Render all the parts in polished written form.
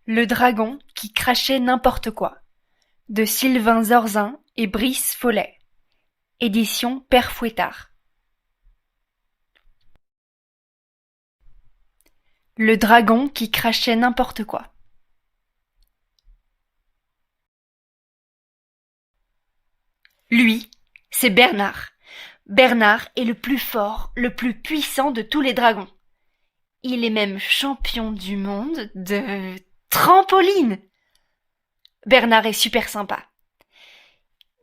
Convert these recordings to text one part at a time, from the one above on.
Le dragon qui crachait n'importe quoi, de Sylvain Zorzin et Brice Follet. Édition Père Fouettard. Le dragon qui crachait n'importe quoi. Lui, c'est Bernard. Bernard est le plus fort, le plus puissant de tous les dragons. Il est même champion du monde de trampoline. Bernard est super sympa.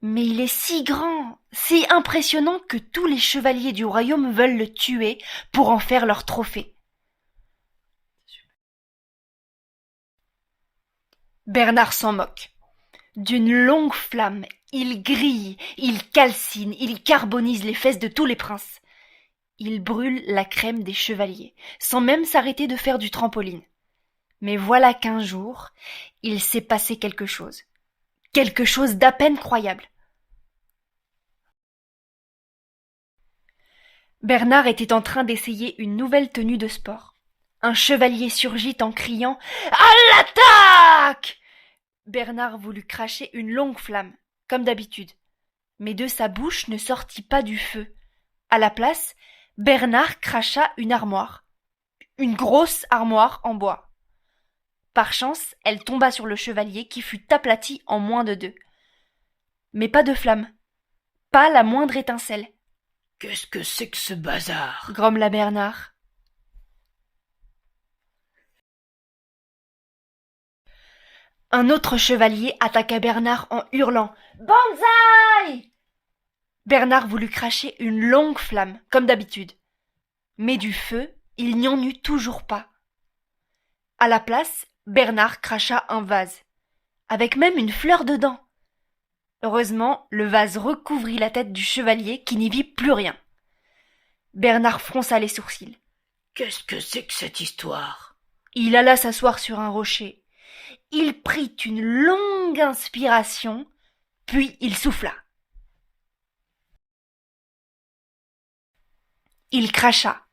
Mais il est si grand, si impressionnant que tous les chevaliers du royaume veulent le tuer pour en faire leur trophée. Bernard s'en moque. D'une longue flamme, il grille, il calcine, il carbonise les fesses de tous les princes. Il brûle la crème des chevaliers, sans même s'arrêter de faire du trampoline. Mais voilà qu'un jour, il s'est passé quelque chose. Quelque chose d'à peine croyable. Bernard était en train d'essayer une nouvelle tenue de sport. Un chevalier surgit en criant « À l'attaque !» Bernard voulut cracher une longue flamme, comme d'habitude. Mais de sa bouche ne sortit pas du feu. À la place, Bernard cracha une armoire. Une grosse armoire en bois. Par chance, elle tomba sur le chevalier qui fut aplati en moins de 2. Mais pas de flamme. Pas la moindre étincelle. « Qu'est-ce que c'est que ce bazar ?» grommela Bernard. Un autre chevalier attaqua Bernard en hurlant « Banzai !» Bernard voulut cracher une longue flamme, comme d'habitude. Mais du feu, il n'y en eut toujours pas. À la place, Bernard cracha un vase, avec même une fleur dedans. Heureusement, le vase recouvrit la tête du chevalier qui n'y vit plus rien. Bernard fronça les sourcils. « Qu'est-ce que c'est que cette histoire ?» Il alla s'asseoir sur un rocher. Il prit une longue inspiration, puis il souffla. Il cracha.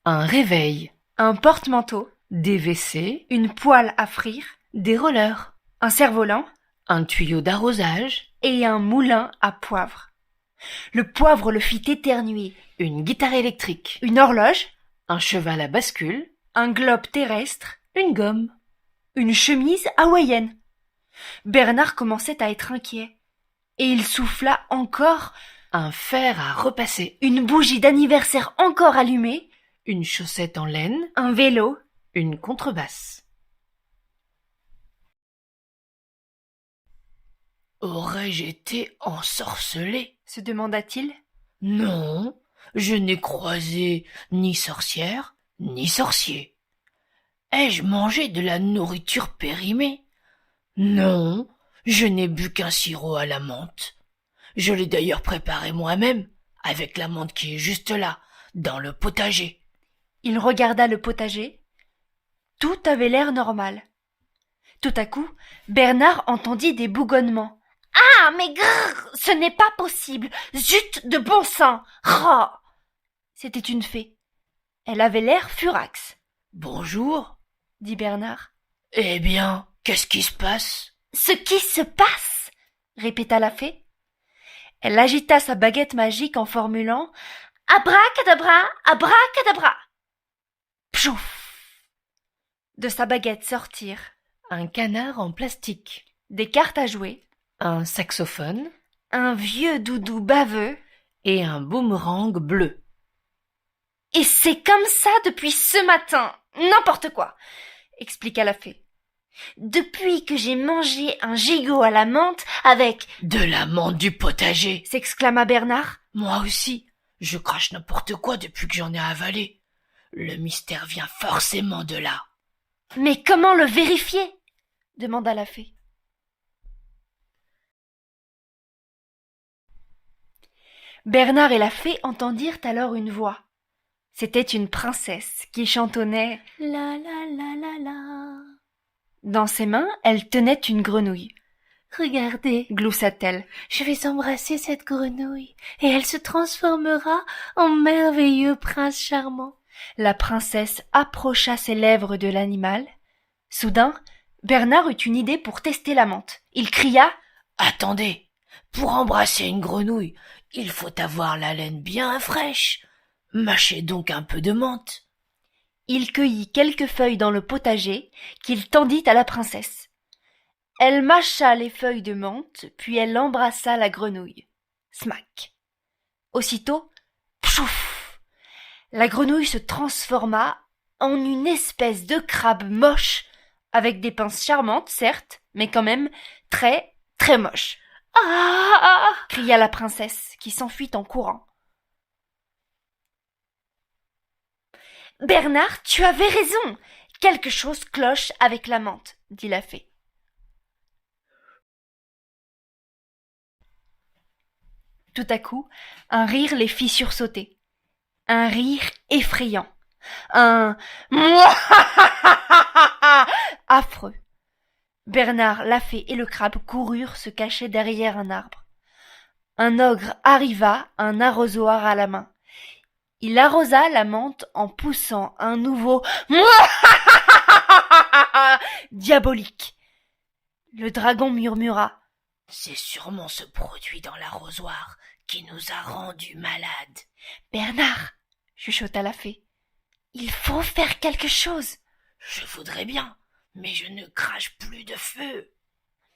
Un réveil, Un porte-manteau, des WC, une poêle à frire, des rollers, un cerf-volant un tuyau d'arrosage, et un moulin à poivre. Le poivre le fit éternuer. une guitare électrique, Une horloge, un cheval à bascule, un globe terrestre, une gomme. une chemise hawaïenne. Bernard commençait à être inquiet. Et il souffla encore, Un fer à repasser, une bougie d'anniversaire encore allumée, une chaussette en laine, un vélo. une contrebasse. Aurais-je été ensorcelé ? Se demanda-t-il. Non, je n'ai croisé ni sorcière, ni sorcier. Ai-je mangé de la nourriture périmée ? Non, je n'ai bu qu'un sirop à la menthe. Je l'ai d'ailleurs préparé moi-même, avec la menthe qui est juste là, dans le potager. Il regarda le potager. Tout avait l'air normal. Tout à coup, Bernard entendit des bougonnements. « Ah, mais grrr, ce n'est pas possible. Zut de bon sang. Rah !» C'était une fée. Elle avait l'air furax. « Bonjour. » dit Bernard. « Eh bien, qu'est-ce qui se passe ?» « Ce qui se passe !» répéta la fée. Elle agita sa baguette magique en formulant « Abracadabra, abracadabra !» Pjouf ! De sa baguette sortirent Un canard en plastique, des cartes à jouer, un saxophone un vieux doudou baveux. et un boomerang bleu. « Et c'est comme ça depuis ce matin, n'importe quoi !» expliqua la fée. « Depuis que j'ai mangé un gigot à la menthe avec... » De la menthe du potager. s'exclama Bernard. Moi aussi, je crache n'importe quoi depuis que j'en ai avalé. Le mystère vient forcément de là. « Mais comment le vérifier ?» demanda la fée. Bernard et la fée entendirent alors une voix. C'était une princesse qui chantonnait « La la la la la. Dans ses mains, elle tenait une grenouille. Regardez, Gloussa-t-elle. je vais embrasser cette grenouille et elle se transformera en merveilleux prince charmant. La princesse approcha ses lèvres de l'animal. Soudain, Bernard eut une idée pour tester la menthe. Il cria « Attendez, pour embrasser une grenouille, il faut avoir la laine bien fraîche. Mâchez donc un peu de menthe. » Il cueillit quelques feuilles dans le potager qu'il tendit à la princesse. Elle mâcha les feuilles de menthe, puis elle embrassa la grenouille. Smack. Aussitôt, pchouf! La grenouille se transforma en une espèce de crabe moche, avec des pinces charmantes, certes, mais quand même très, très moche. « Ah !» cria la princesse, qui s'enfuit en courant. « Bernard, tu avais raison. Quelque chose cloche avec la menthe, » dit la fée. Tout à coup, un rire les fit sursauter. Un rire effrayant. Un « affreux. Bernard, la fée et le crabe coururent se cacher derrière un arbre. Un ogre arriva, un arrosoir à la main. Il arrosa la menthe en poussant un nouveau diabolique. Le dragon murmura. « C'est sûrement ce produit dans l'arrosoir qui nous a rendus malades. »« Bernard, chuchota la fée, il faut faire quelque chose. »« Je voudrais bien, mais je ne crache plus de feu. »«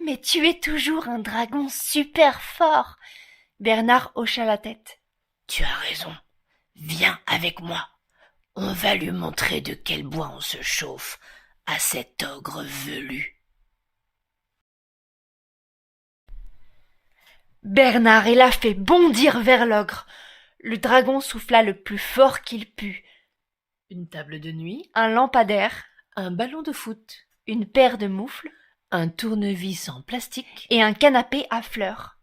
Mais tu es toujours un dragon super fort. » Bernard hocha la tête. « Tu as raison. Viens avec moi. On va lui montrer de quel bois on se chauffe à cet ogre velu. » Bernard et la fée bondirent vers l'ogre. Le dragon souffla le plus fort qu'il put. Une table de nuit, un lampadaire, un ballon de foot, une paire de moufles, un tournevis en plastique et un canapé à fleurs.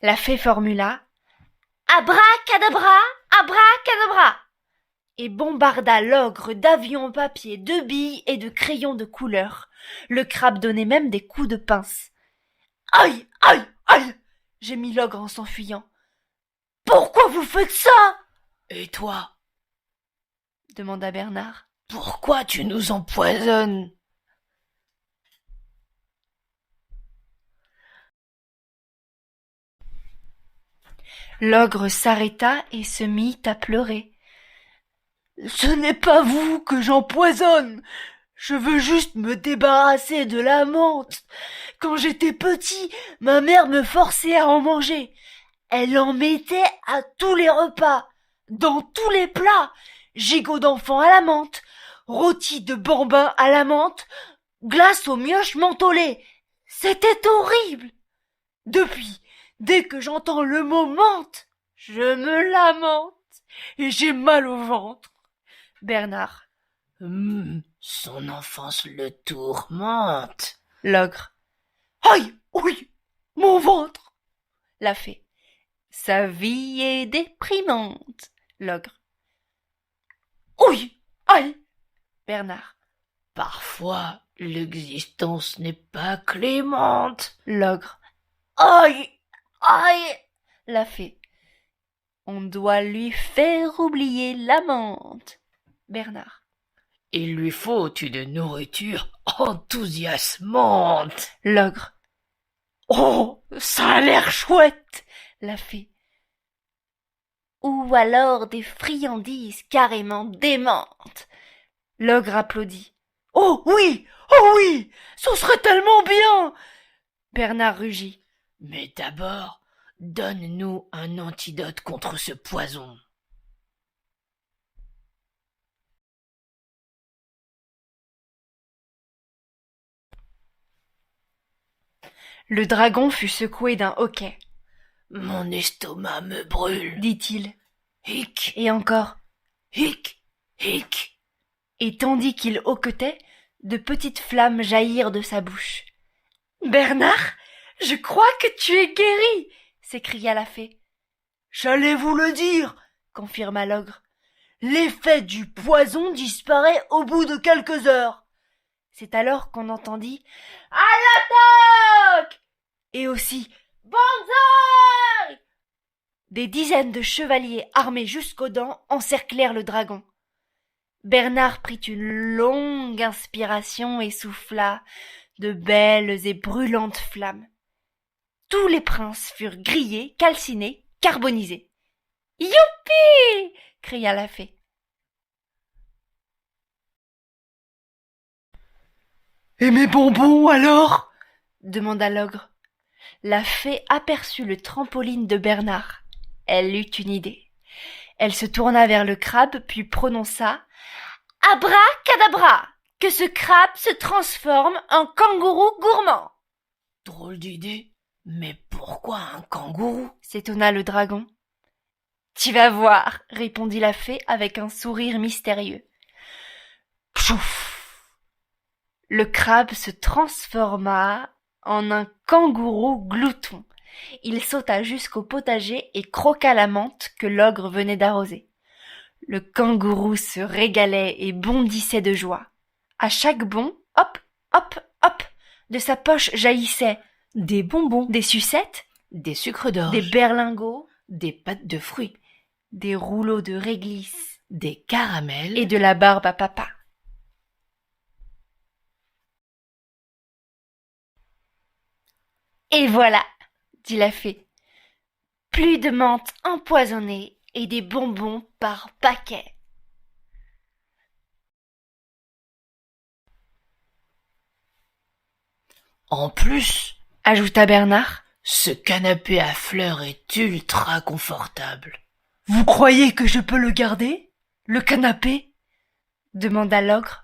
La fée formula « Abracadabra, abracadabra !» et bombarda l'ogre d'avions en papier, de billes et de crayons de couleur. Le crabe donnait même des coups de pince. « Aïe, aïe, aïe !» gémit l'ogre en s'enfuyant. « Pourquoi vous faites ça ?»« Et toi ?» demanda Bernard. « Pourquoi tu nous empoisonnes ?» L'ogre s'arrêta et se mit à pleurer. « Ce n'est pas vous que j'empoisonne. Je veux juste me débarrasser de la menthe. Quand j'étais petit, ma mère me forçait à en manger. Elle en mettait à tous les repas, dans tous les plats. Gigot d'enfant à la menthe, rôti de bambin à la menthe, glace aux mioches mentholées. C'était horrible. Depuis, dès que j'entends le mot menthe, je me lamente et j'ai mal au ventre. » Bernard. Son enfance le tourmente. L'ogre. Aïe, oui, mon ventre. La fée. Sa vie est déprimante. L'ogre. Oui, aïe. Bernard. Parfois, l'existence n'est pas clémente. L'ogre. Aïe, aïe. La fée. On doit lui faire oublier la menthe. Bernard. Il lui faut une nourriture enthousiasmante. L'ogre. Oh, ça a l'air chouette. La fée. Ou alors des friandises carrément démentes. L'ogre applaudit. Oh oui, ce serait tellement bien. Bernard rugit. Mais d'abord, donne-nous un antidote contre ce poison. Le dragon fut secoué d'un hoquet. « Mon estomac me brûle, dit-il. Hic. Et encore. Hic, hic. Et tandis qu'il hoquetait, de petites flammes jaillirent de sa bouche. Bernard, je crois que tu es guéri, s'écria la fée. J'allais vous le dire, confirma l'ogre. L'effet du poison disparaît au bout de quelques heures. C'est alors qu'on entendit « À l'attaque !» et aussi « Banzai !» Des dizaines de chevaliers armés jusqu'aux dents encerclèrent le dragon. Bernard prit une longue inspiration et souffla de belles et brûlantes flammes. Tous les princes furent grillés, calcinés, carbonisés. « Youpi !» cria la fée. « Et mes bonbons, alors ?» demanda l'ogre. La fée aperçut le trampoline de Bernard. Elle eut une idée. Elle se tourna vers le crabe, puis prononça « Abracadabra ! Que ce crabe se transforme en kangourou gourmand !» Drôle d'idée, mais pourquoi un kangourou? s'étonna le dragon. « Tu vas voir, répondit la fée avec un sourire mystérieux. Pchouf! Le crabe se transforma en un kangourou glouton. Il sauta jusqu'au potager et croqua la menthe que l'ogre venait d'arroser. Le kangourou se régalait et bondissait de joie. À chaque bond, hop, hop, hop, de sa poche jaillissaient des bonbons, des sucettes, des sucres d'orge, des berlingots, des pâtes de fruits, des rouleaux de réglisse, des caramels et de la barbe à papa. Et voilà, dit la fée, plus de menthe empoisonnée et des bonbons par paquet. En plus, ajouta Bernard, ce canapé à fleurs est ultra confortable. Vous croyez que je peux le garder, le canapé? demanda l'ogre.